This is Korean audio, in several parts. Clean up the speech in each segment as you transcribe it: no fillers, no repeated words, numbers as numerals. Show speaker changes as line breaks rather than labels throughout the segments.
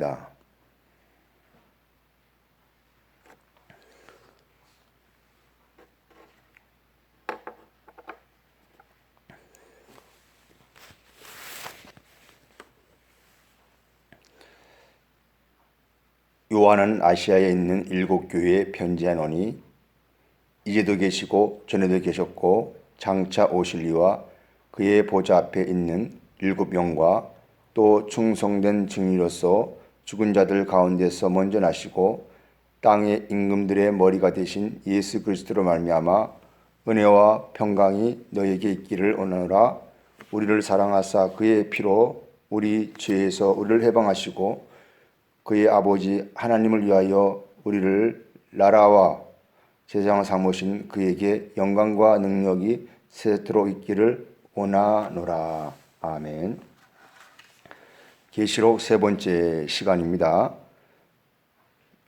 바랍니다. 요한은 아시아에 있는 7교회에 편지하노니 이제도 계시고 전에도 계셨고 장차 오실 이와 그의 보좌 앞에 있는 7영과 또 충성된 증인으로서 죽은 자들 가운데서 먼저 나시고 땅의 임금들의 머리가 되신 예수 그리스도로 말미암아 은혜와 평강이 너에게 있기를 원하노라. 우리를 사랑하사 그의 피로 우리 죄에서 우리를 해방하시고 그의 아버지 하나님을 위하여 우리를 나라와 제사장을 삼으신 그에게 영광과 능력이 세세토록 있기를 원하노라. 아멘. 계시록 세 번째 시간입니다.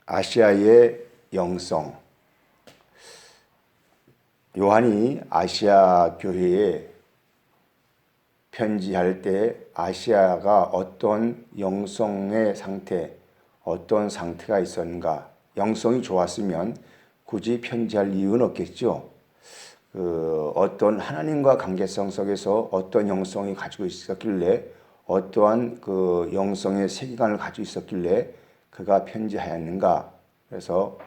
아시아의 영성. 요한이 아시아 교회에 편지할 때 아시아가 어떤 영성의 상태, 어떤 상태가 있었는가. 영성이 좋았으면 굳이 편지할 이유는 없겠죠. 어떤 하나님과 관계성 속에서 어떤 영성이 가지고 있었길래, 어떠한 그 영성의 세계관을 가지고 있었길래 그가 편지하였는가. 그래서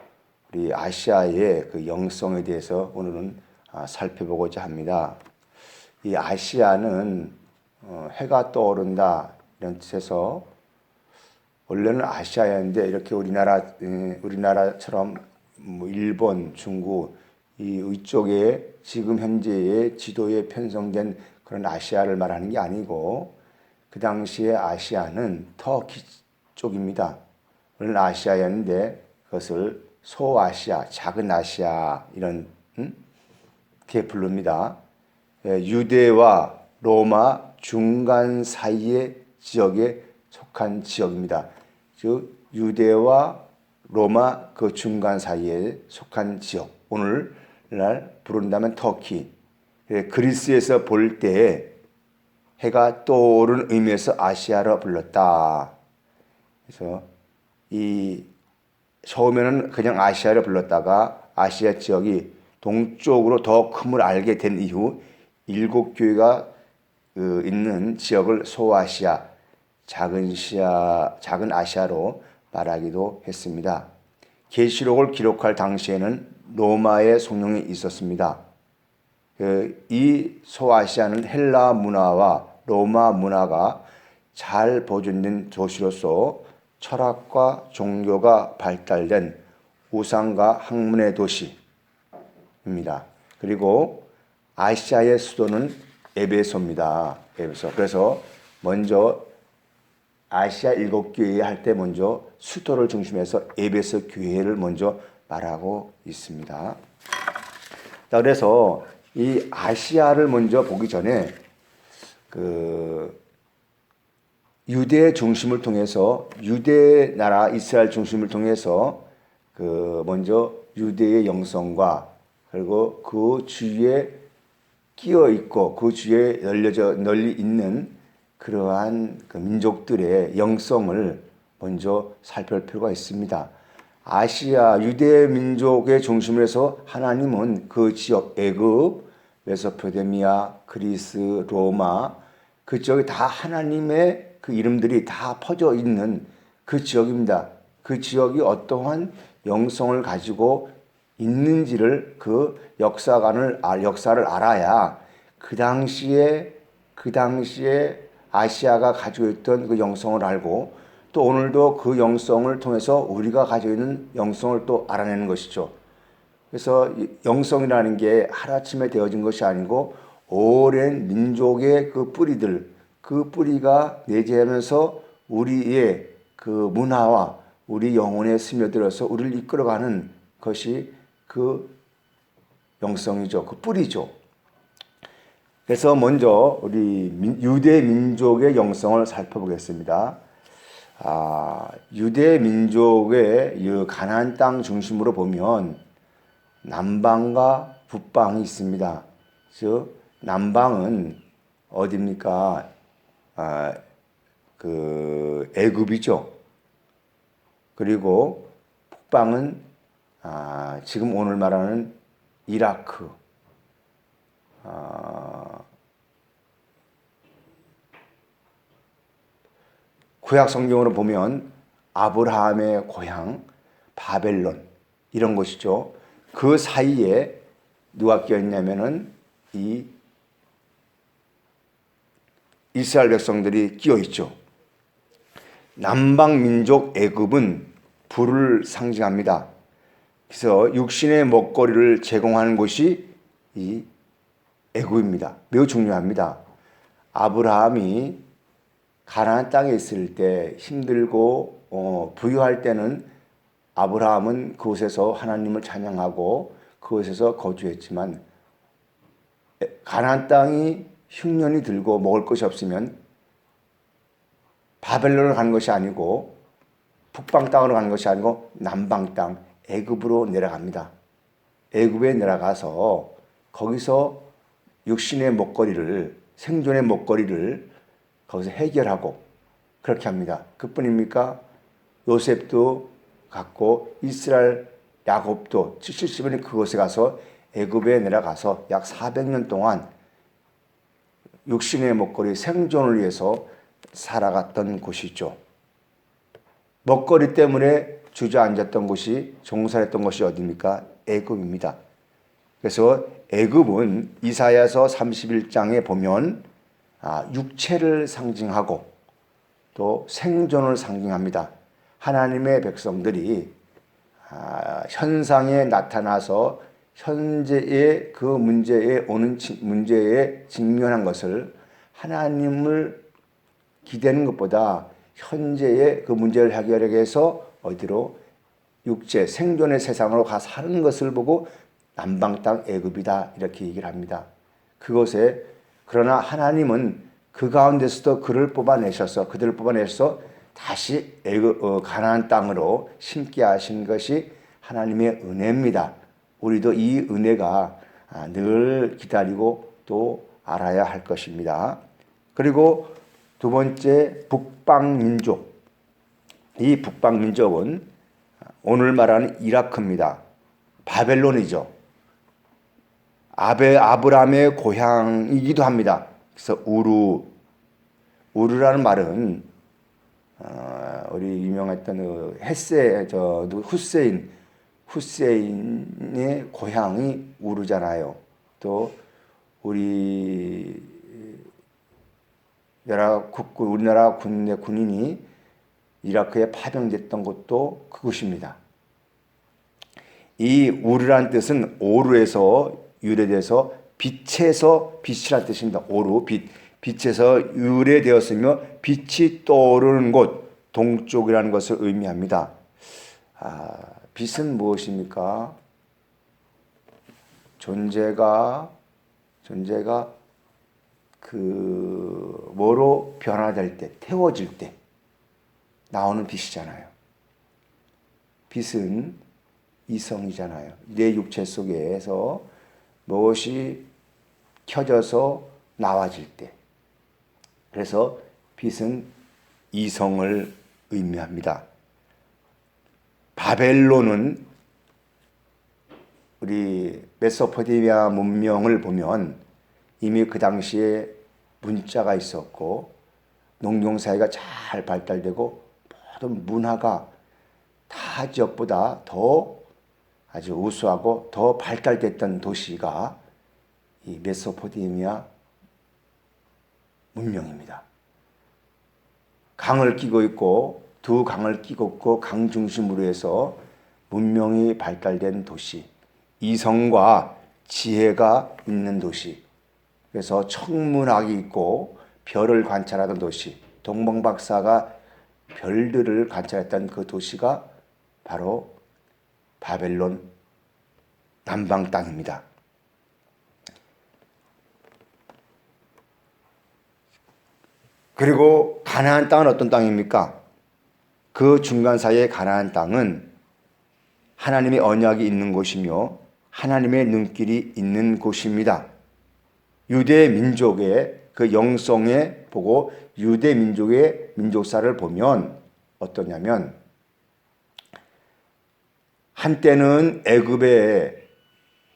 우리 아시아의 그 영성에 대해서 오늘은 살펴보고자 합니다. 이 아시아는 해가 떠오른다 이런 뜻에서 원래는 아시아였는데 이렇게 우리나라처럼 뭐 일본, 중국 이쪽에 지금 현재의 지도에 편성된 그런 아시아를 말하는 게 아니고 그 당시에 아시아는 터키 쪽입니다. 원래는 아시아였는데 그것을 소아시아, 작은 아시아 이런 게 부릅니다. 유대와 로마 중간 사이의 지역에 속한 지역입니다. 즉 유대와 로마 그 중간 사이에 속한 지역. 오늘날 부른다면 터키. 그리스에서 볼 때 해가 떠오르는 의미에서 아시아로 불렀다. 그래서 이 처음에는 그냥 아시아로 불렀다가 아시아 지역이 동쪽으로 더 큼을 알게 된 이후 7교회가 있는 지역을 소아시아, 작은 아시아로 말하기도 했습니다. 계시록을 기록할 당시에는 로마의 성령이 있었습니다. 이 소아시아는 헬라 문화와 로마 문화가 잘 보존된 도시로서 철학과 종교가 발달된 우상과 학문의 도시입니다. 그리고 아시아의 수도는 에베소입니다. 에베소. 그래서 먼저 아시아 7교회 할 때 먼저 수도를 중심해서 에베소 교회를 먼저 말하고 있습니다. 자, 그래서 이 아시아를 먼저 보기 전에 유대 중심을 통해서 유대 나라 이스라엘 중심을 통해서 먼저 유대의 영성과 그리고 그 주위에 끼어 있고 그 주위에 널리 있는 그러한 그 민족들의 영성을 먼저 살펴볼 필요가 있습니다. 아시아 유대 민족의 중심으로 해서 하나님은 그 지역 애굽, 메소포타미아, 그리스, 로마 그 지역에 다 하나님의 그 이름들이 다 퍼져 있는 그 지역입니다. 그 지역이 어떠한 영성을 가지고 있는지를 그 역사를 알아야 그 당시에 아시아가 가지고 있던 그 영성을 알고 또 오늘도 그 영성을 통해서 우리가 가지고 있는 영성을 또 알아내는 것이죠. 그래서 영성이라는 게 하루아침에 되어진 것이 아니고 오랜 민족의 그 뿌리들, 그 뿌리가 내재하면서 우리의 그 문화와 우리 영혼에 스며들어서 우리를 이끌어가는 것이 그 영성이죠. 그 뿌리죠. 그래서 먼저 우리 유대 민족의 영성을 살펴보겠습니다. 유대 민족의 이 가나안 땅 중심으로 보면 남방과 북방이 있습니다. 즉 남방은 어디입니까? 애굽이죠. 그리고 북방은 지금 오늘 말하는 이라크, 구약 성경으로 보면 아브라함의 고향 바벨론 이런 곳이죠. 그 사이에 누가 끼었냐면은 이 이스라엘 백성들이 끼어 있죠. 남방 민족 애굽은 불을 상징합니다. 그래서 육신의 먹거리를 제공하는 곳이 이 애굽입니다. 매우 중요합니다. 아브라함이 가나안 땅에 있을 때 힘들고 부유할 때는 아브라함은 그곳에서 하나님을 찬양하고 그곳에서 거주했지만 가나안 땅이 흉년이 들고 먹을 것이 없으면 바벨론을 가는 것이 아니고 북방 땅으로 가는 것이 아니고 남방 땅 애굽으로 내려갑니다. 애굽에 내려가서 거기서 육신의 먹거리를 생존의 먹거리를 거기서 해결하고 그렇게 합니다. 그뿐입니까? 요셉도 갔고 이스라엘 야곱도 70년이 그곳에 가서 애굽에 내려가서 약 400년 동안 육신의 먹거리 생존을 위해서 살아갔던 곳이죠. 먹거리 때문에 주저앉았던 곳이 종살했던 것이 어디입니까? 애굽입니다. 그래서 애굽은 이사야서 31장에 보면 육체를 상징하고 또 생존을 상징합니다. 하나님의 백성들이 현상에 나타나서 현재의 그 문제에 직면한 것을 하나님을 기대는 것보다 현재의 그 문제를 해결하기 위해서 어디로 육체 생존의 세상으로 가 사는 것을 보고 남방 땅 애굽이다 이렇게 얘기를 합니다. 그곳에 그러나 하나님은 그 가운데서도 그들을 뽑아내셔서 다시 가나안 땅으로 심게 하신 것이 하나님의 은혜입니다. 우리도 이 은혜가 늘 기다리고 또 알아야 할 것입니다. 그리고 두 번째 북방민족. 이 북방민족은 오늘 말하는 이라크입니다. 바벨론이죠. 아브라함의 고향이기도 합니다. 그래서 우르라는 말은 우리 유명했던 후세인의 고향이 우르잖아요. 또 우리나라 군인이 이라크에 파병됐던 곳도 그곳입니다. 이 우르란 뜻은 오르에서 유래돼서 빛이란 뜻입니다. 오르, 빛에서 유래되었으며 빛이 떠오르는 곳, 동쪽이라는 것을 의미합니다. 빛은 무엇입니까? 존재가 뭐로 변화될 때, 태워질 때 나오는 빛이잖아요. 빛은 이성이잖아요. 내 육체 속에서 무엇이 켜져서 나와질 때. 그래서 빛은 이성을 의미합니다. 바벨론은 우리 메소포타미아 문명을 보면 이미 그 당시에 문자가 있었고 농경사회가 잘 발달되고 모든 문화가 타 지역보다 더 아주 우수하고 더 발달됐던 도시가 이 메소포타미아 문명입니다. 강을 끼고 있고 두 강을 끼고 있고 강 중심으로 해서 문명이 발달된 도시, 이성과 지혜가 있는 도시, 그래서 천문학이 있고 별을 관찰하던 도시, 동방박사가 별들을 관찰했던 그 도시가 바로 바벨론 남방 땅입니다. 그리고 가나안 땅은 어떤 땅입니까? 그 중간 사이의 가나안 땅은 하나님의 언약이 있는 곳이며 하나님의 눈길이 있는 곳입니다. 유대 민족의 그 영성에 보고 유대 민족의 민족사를 보면 어떠냐면 한때는 애굽에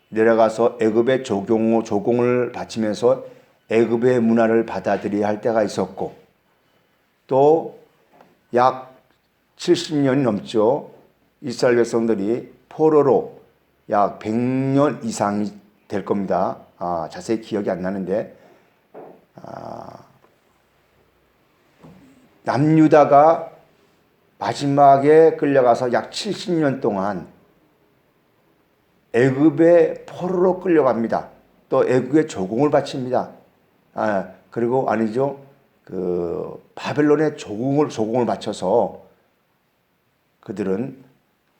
내려가서 애굽의 조공을 바치면서 애굽의 문화를 받아들여야 할 때가 있었고, 또 약 70년이 넘죠. 이스라엘 백성들이 포로로 약 100년 이상이 될 겁니다. 자세히 기억이 안 나는데, 남유다가 마지막에 끌려가서 약 70년 동안 애굽의 포로로 끌려갑니다. 또 애굽의 조공을 바칩니다. 그리고 아니죠. 바벨론의 조공을 바쳐서 그들은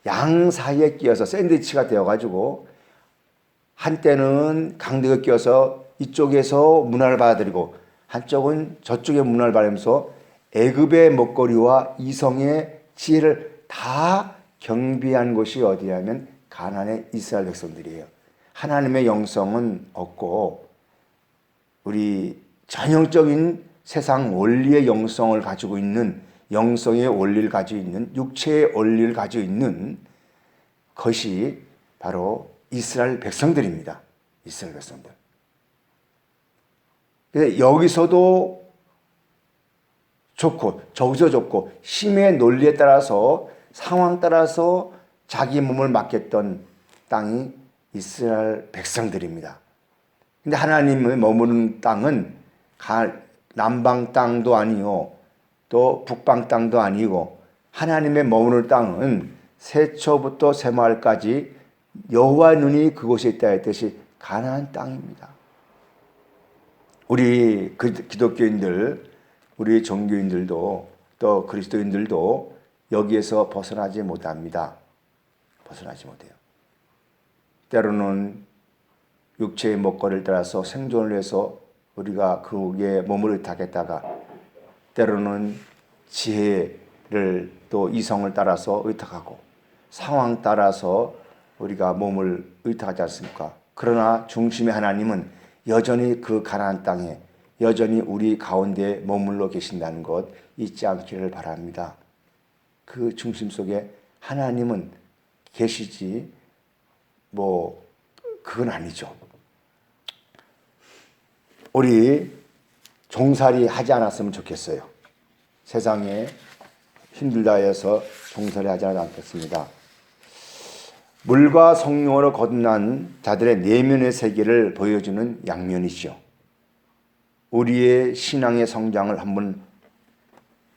양 사이에 끼어서 샌드위치가 되어가지고 한때는 강대가 끼어서 이쪽에서 문화를 받아들이고 한쪽은 저쪽의 문화를 받으면서 애굽의 먹거리와 이성의 지혜를 다 경비한 곳이 어디냐면 가나안의 이스라엘 백성들이에요. 하나님의 영성은 없고 우리 전형적인 세상 원리의 영성을 가지고 있는, 영성의 원리를 가지고 있는, 육체의 원리를 가지고 있는 것이 바로 이스라엘 백성들입니다. 이스라엘 백성들. 근데 여기서도 좋고 저기서 좋고 힘의 논리에 따라서 상황 따라서 자기 몸을 맡겼던 땅이 이스라엘 백성들입니다. 근데 하나님의 머무는 땅은 남방 땅도 아니요 또 북방 땅도 아니고 하나님의 머무는 땅은 세초부터 세마을까지 여호와의 눈이 그곳에 있다 했듯이 가나안 땅입니다. 우리 기독교인들, 우리 종교인들도 또 그리스도인들도 여기에서 벗어나지 못합니다. 벗어나지 못해요. 때로는 육체의 먹거리를 따라서 생존을 위해서 우리가 그에 몸을 의탁했다가 때로는 지혜를 또 이성을 따라서 의탁하고 상황 따라서 우리가 몸을 의탁하지 않습니까? 그러나 중심의 하나님은 여전히 그 가나안 땅에 여전히 우리 가운데 머물러 계신다는 것 잊지 않기를 바랍니다. 그 중심 속에 하나님은 계시지 그건 아니죠. 우리 종살이 하지 않았으면 좋겠어요. 세상에 힘들다 해서 종살이 하지 않겠습니다. 물과 성령으로 거듭난 자들의 내면의 세계를 보여주는 양면이죠. 우리의 신앙의 성장을 한번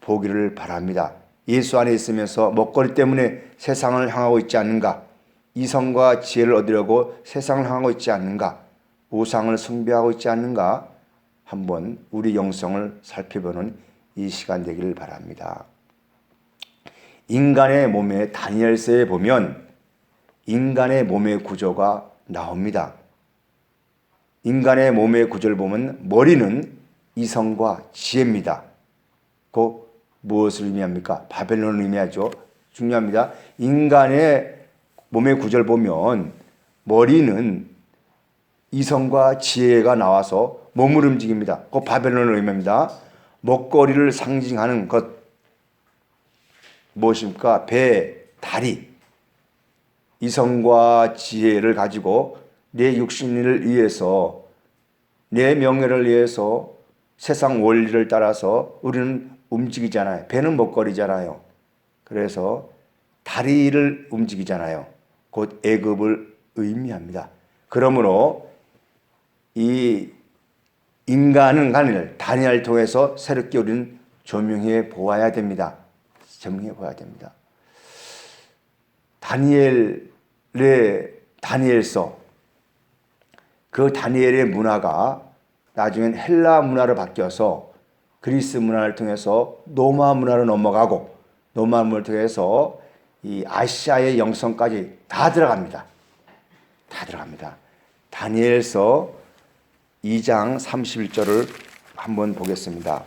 보기를 바랍니다. 예수 안에 있으면서 먹거리 때문에 세상을 향하고 있지 않는가? 이성과 지혜를 얻으려고 세상을 향하고 있지 않는가? 우상을 숭배하고 있지 않는가? 한번 우리 영성을 살펴보는 이 시간 되기를 바랍니다. 인간의 몸에 다니엘서에 보면 인간의 몸의 구조가 나옵니다. 인간의 몸의 구조를 보면 머리는 이성과 지혜입니다. 그 무엇을 의미합니까? 바벨론을 의미하죠. 중요합니다. 인간의 몸의 구조를 보면 머리는 이성과 지혜가 나와서 몸을 움직입니다. 그 바벨론을 의미합니다. 먹거리를 상징하는 것 무엇입니까? 배, 다리. 이성과 지혜를 가지고 내 육신을 위해서, 내 명예를 위해서 세상 원리를 따라서 우리는 움직이잖아요. 배는 먹거리잖아요. 그래서 다리를 움직이잖아요. 곧 애굽을 의미합니다. 그러므로 이 인간은 다니엘을 통해서 새롭게 우리는 조명해 보아야 됩니다. 조명해 보아야 됩니다. 다니엘서, 그 다니엘의 문화가 나중엔 헬라 문화로 바뀌어서 그리스 문화를 통해서 로마 문화로 넘어가고 로마 문화를 통해서 이 아시아의 영성까지 다 들어갑니다. 다 들어갑니다. 다니엘서 2장 31절을 한번 보겠습니다.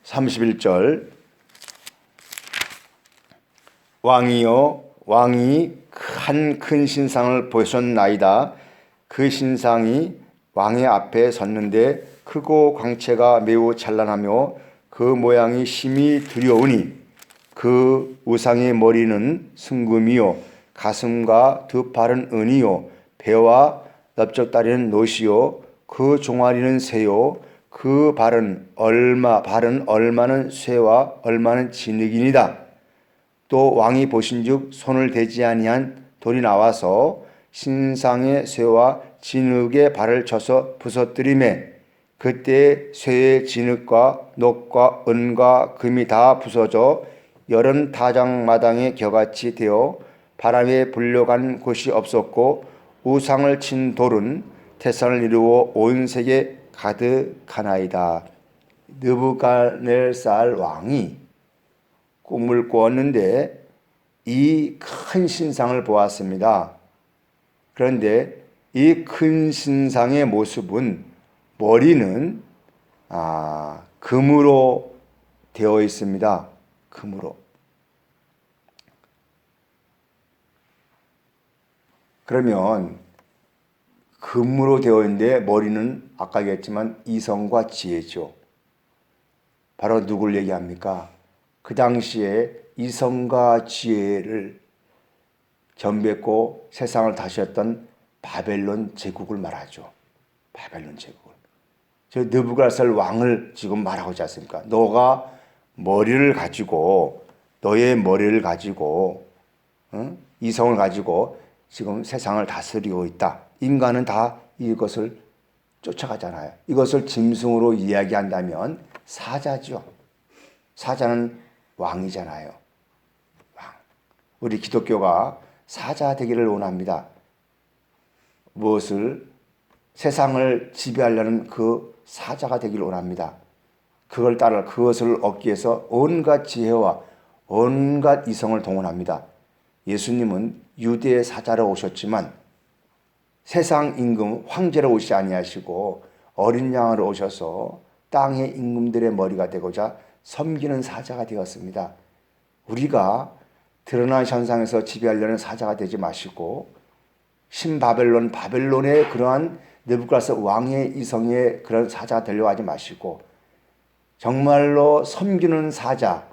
(31절) 왕이여 왕이 한 큰 신상을 보셨나이다. 그 신상이 왕의 앞에 섰는데 크고 광채가 매우 찬란하며 그 모양이 심히 두려우니 그 우상의 머리는 순금이요 가슴과 두 팔은 은이요 배와 넓적다리는 노시요 그 종아리는 새요 그 발은 얼마는 쇠와 얼마는 진흙이니이다. 또 왕이 보신즉 손을 대지 아니한 돌이 나와서 신상의 쇠와 진흙의 발을 쳐서 부서뜨리매 그때 쇠의 진흙과 녹과 은과 금이 다 부서져 여름 타작마당에 겨같이 되어 바람에 불려간 곳이 없었고 우상을 친 돌은 태산을 이루어 온 세계 가득하나이다. 느부갓네살 왕이 꿈을 꾸었는데 이 큰 신상을 보았습니다. 그런데 이 큰 신상의 모습은 머리는 금으로 되어 있습니다. 금으로. 그러면 금으로 되어 있는데 머리는 아까 얘기했지만 이성과 지혜죠. 바로 누굴 얘기합니까? 그 당시에 이성과 지혜를 겸비했고 세상을 다스렸던 바벨론 제국을 말하죠. 바벨론 제국을. 저 느부갓네살 왕을 지금 말하고 있지 않습니까? 너가 머리를 가지고 너의 머리를 가지고 이성을 가지고 지금 세상을 다스리고 있다. 인간은 다 이것을 쫓아가잖아요. 이것을 짐승으로 이야기한다면 사자죠. 사자는 왕이잖아요. 왕. 우리 기독교가 사자 되기를 원합니다. 무엇을 세상을 지배하려는 그 사자가 되기를 원합니다. 그걸 따라 그것을 얻기 위해서 온갖 지혜와 온갖 이성을 동원합니다. 예수님은 유대의 사자로 오셨지만 세상 임금 황제로 오시지 아니하시고 어린 양으로 오셔서 땅의 임금들의 머리가 되고자 섬기는 사자가 되었습니다. 우리가 드러난 현상에서 지배하려는 사자가 되지 마시고 바벨론의 그러한 느부갓네살 왕의 이성의 그런 사자가 되려고 하지 마시고 정말로 섬기는 사자,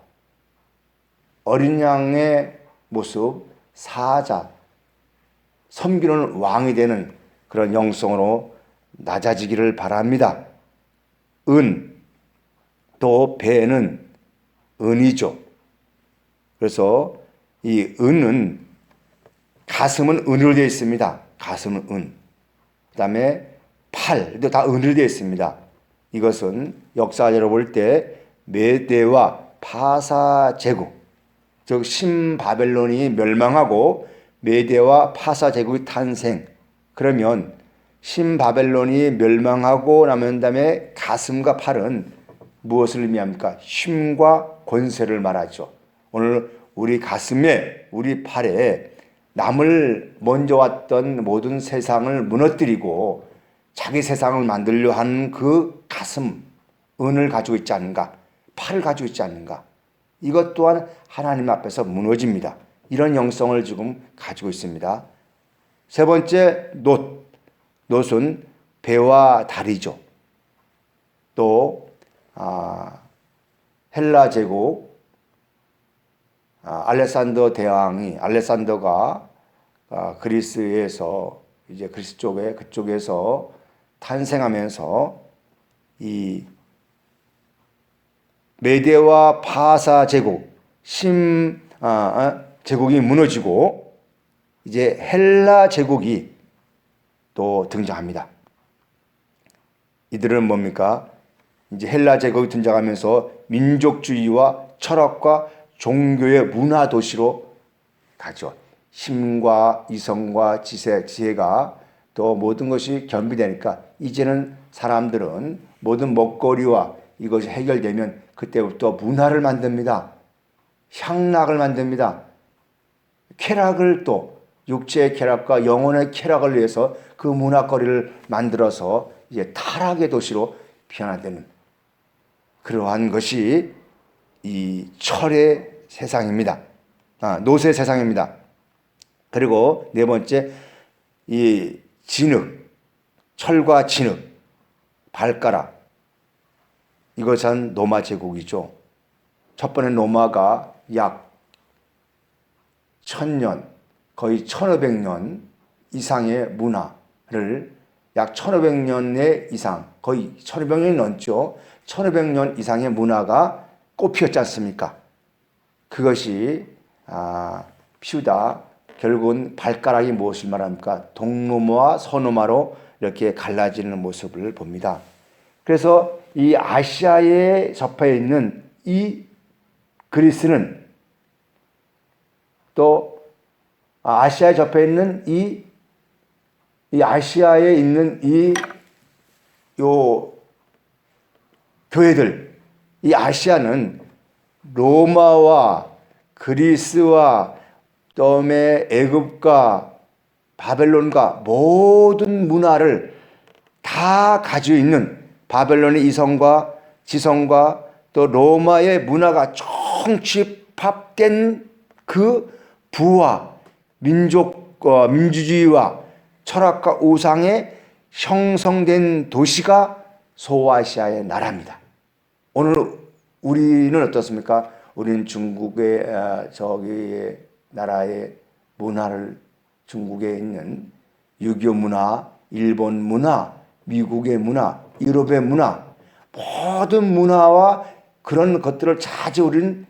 어린 양의 모습, 사자, 섬기는 왕이 되는 그런 영성으로 낮아지기를 바랍니다. 또 배는 은이죠. 그래서 이 은은 가슴은 은으로 되어 있습니다. 가슴은 은. 그 다음에 팔도 다 은으로 되어 있습니다. 이것은 역사적으로 볼 때 메대와 파사 제국, 즉 신바벨론이 멸망하고 메대와 파사 제국이 탄생. 그러면 신바벨론이 멸망하고 나면 다음에 가슴과 팔은 무엇을 의미합니까? 힘과 권세를 말하죠. 오늘 우리 가슴에, 우리 팔에 남을 먼저 왔던 모든 세상을 무너뜨리고 자기 세상을 만들려 하는 그 가슴, 은을 가지고 있지 않는가? 팔을 가지고 있지 않는가? 이것 또한 하나님 앞에서 무너집니다. 이런 영성을 지금 가지고 있습니다. 세 번째, 놋은 배와 다리죠. 또 헬라 제국 알렉산더가 그리스에서 이제 그리스 그쪽에서 탄생하면서 이 메대와 파사 제국 제국이 무너지고 이제 헬라 제국이 또 등장합니다. 이들은 뭡니까? 이제 헬라 제국이 등장하면서 민족주의와 철학과 종교의 문화 도시로 가죠. 힘과 이성과 지혜가 또 모든 것이 겸비되니까 이제는 사람들은 모든 먹거리와 이것이 해결되면 그때부터 문화를 만듭니다. 향락을 만듭니다. 쾌락을 또 육체의 쾌락과 영혼의 쾌락을 위해서 그 문화거리를 만들어서 이제 타락의 도시로 변화되는 그러한 것이 이 철의 세상입니다. 노쇠 세상입니다. 그리고 네 번째, 이 진흙, 철과 진흙, 발가락. 이것은 로마 제국이죠. 첫 번째 로마가 약 1000년, 거의 1500년 이상의 문화를 약 1500년의 이상, 거의 1500년이 넘죠. 1500년 이상의 문화가 꽃피웠지 않습니까? 그것이 피우다 결국은 발가락이 무엇을 말합니까? 동로마와 서로마로 이렇게 갈라지는 모습을 봅니다. 그래서 이 아시아에 접해 있는 이 그리스는 또 아시아에 접해 있는 이 아시아에 있는 요 교회들, 이 아시아는 로마와 그리스와 그다음에 애굽과 바벨론과 모든 문화를 다 가지고 있는 바벨론의 이성과 지성과 또 로마의 문화가 총집합된 그 부와 민주주의와 철학과 우상에 형성된 도시가 소아시아의 나라입니다. 오늘 우리는 어떻습니까? 우리는 중국의 저기 나라의 문화를, 중국에 있는 유교 문화, 일본 문화, 미국의 문화, 유럽의 문화, 모든 문화와 그런 것들을 자주 우리는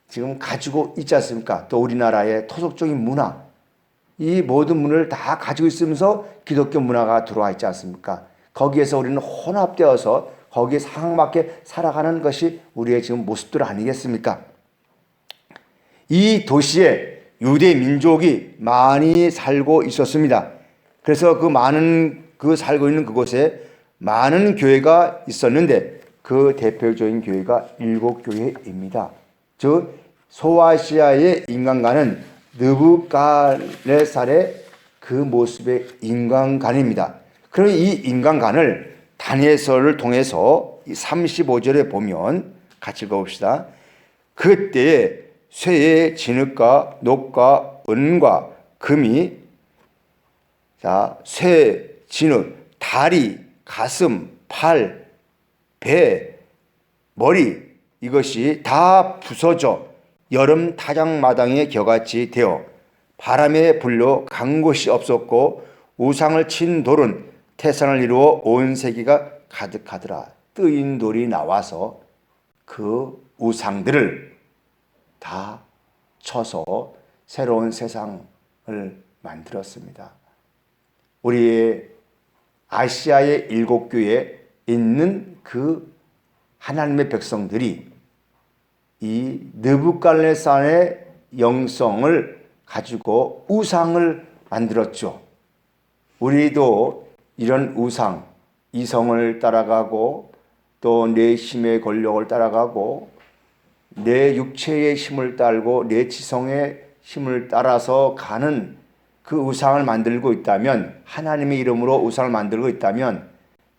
지금 가지고 있지 않습니까? 또 우리나라의 토속적인 문화, 이 모든 문화를 다 가지고 있으면서 기독교 문화가 들어와 있지 않습니까? 거기에서 우리는 혼합되어서 거기에 상황맞게 살아가는 것이 우리의 지금 모습들 아니겠습니까? 이 도시에 유대 민족이 많이 살고 있었습니다. 그래서 그 살고 있는 그곳에 많은 교회가 있었는데 그 대표적인 교회가 7교회입니다. 즉 소아시아의 인간관은 느부갓네살의 그 모습의 인간관입니다. 그럼 이 인간관을 다니엘서를 통해서 35절에 보면 같이 읽어봅시다. 그때에 쇠의 진흙과 녹과 은과 금이, 쇠, 진흙, 다리, 가슴, 팔, 배, 머리, 이것이 다 부서져 여름 타작마당에 겨같이 되어 바람에 불려 간 곳이 없었고 우상을 친 돌은 태산을 이루어 온 세계가 가득하더라. 뜨인 돌이 나와서 그 우상들을 다 쳐서 새로운 세상을 만들었습니다. 우리의 아시아의 7교회에 있는 그 하나님의 백성들이 이 느부갓네살의 영성을 가지고 우상을 만들었죠. 우리도 이런 우상, 이성을 따라가고 또 내 힘의 권력을 따라가고 내 육체의 힘을 따르고 내 지성의 힘을 따라서 가는 그 우상을 만들고 있다면, 하나님의 이름으로 우상을 만들고 있다면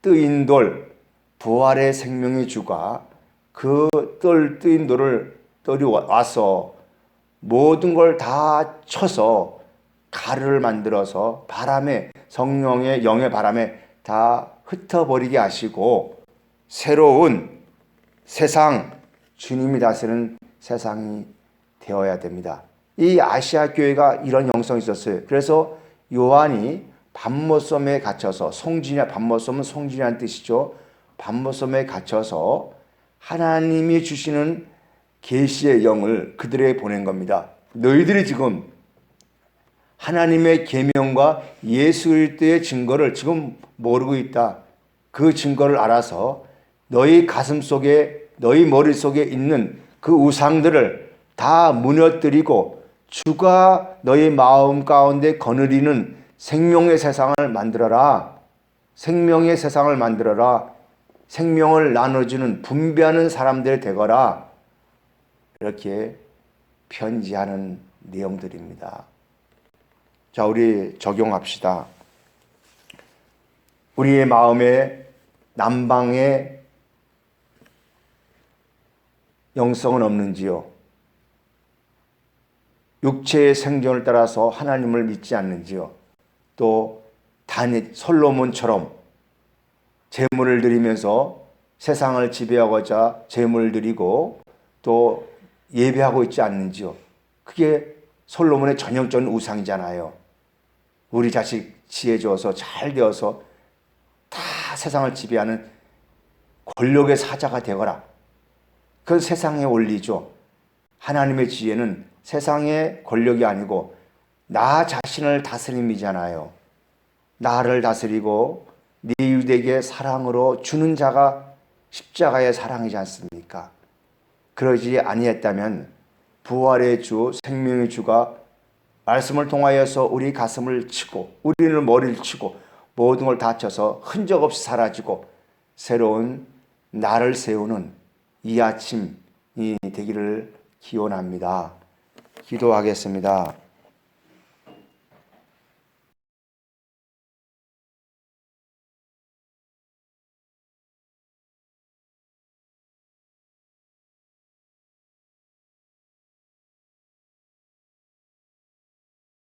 뜨인 돌, 부활의 생명의 주가 그 뜨인 돌을 떨이 와서 모든 걸 다 쳐서 가루를 만들어서 바람에, 성령의 영의 바람에 다 흩어버리게 하시고 새로운 세상, 주님이 다스리는 세상이 되어야 됩니다. 이 아시아 교회가 이런 영성이 있었어요. 그래서 요한이 밤모섬에 갇혀서, 밤모섬은 송진이라는 뜻이죠. 밤모섬에 갇혀서 하나님이 주시는 계시의 영을 그들에게 보낸 겁니다. 너희들이 지금 하나님의 계명과 예수 그리스도의 증거를 지금 모르고 있다. 그 증거를 알아서 너희 가슴 속에, 너희 머릿속에 있는 그 우상들을 다 무너뜨리고 주가 너희 마음 가운데 거느리는 생명의 세상을 만들어라. 생명의 세상을 만들어라. 생명을 나눠주는, 분배하는 사람들 되거라. 이렇게 편지하는 내용들입니다. 자, 우리 적용합시다. 우리의 마음에 남방의 영성은 없는지요? 육체의 생존을 따라서 하나님을 믿지 않는지요? 또 솔로몬처럼 제물을 드리면서 세상을 지배하고자 제물을 드리고 또 예배하고 있지 않는지요? 그게 솔로몬의 전형적인 우상이잖아요. 우리 자식 지혜 주어서 잘 되어서 다 세상을 지배하는 권력의 사자가 되거라. 그건 세상의 원리죠. 하나님의 지혜는 세상의 권력이 아니고 나 자신을 다스림이잖아요. 나를 다스리고 네 이웃에게 사랑으로 주는 자가 십자가의 사랑이지 않습니까? 그러지 아니했다면 부활의 주, 생명의 주가 말씀을 통하여서 우리 가슴을 치고 우리는 머리를 치고 모든 걸 다쳐서 흔적 없이 사라지고 새로운 나를 세우는 이 아침이 되기를 기원합니다. 기도하겠습니다.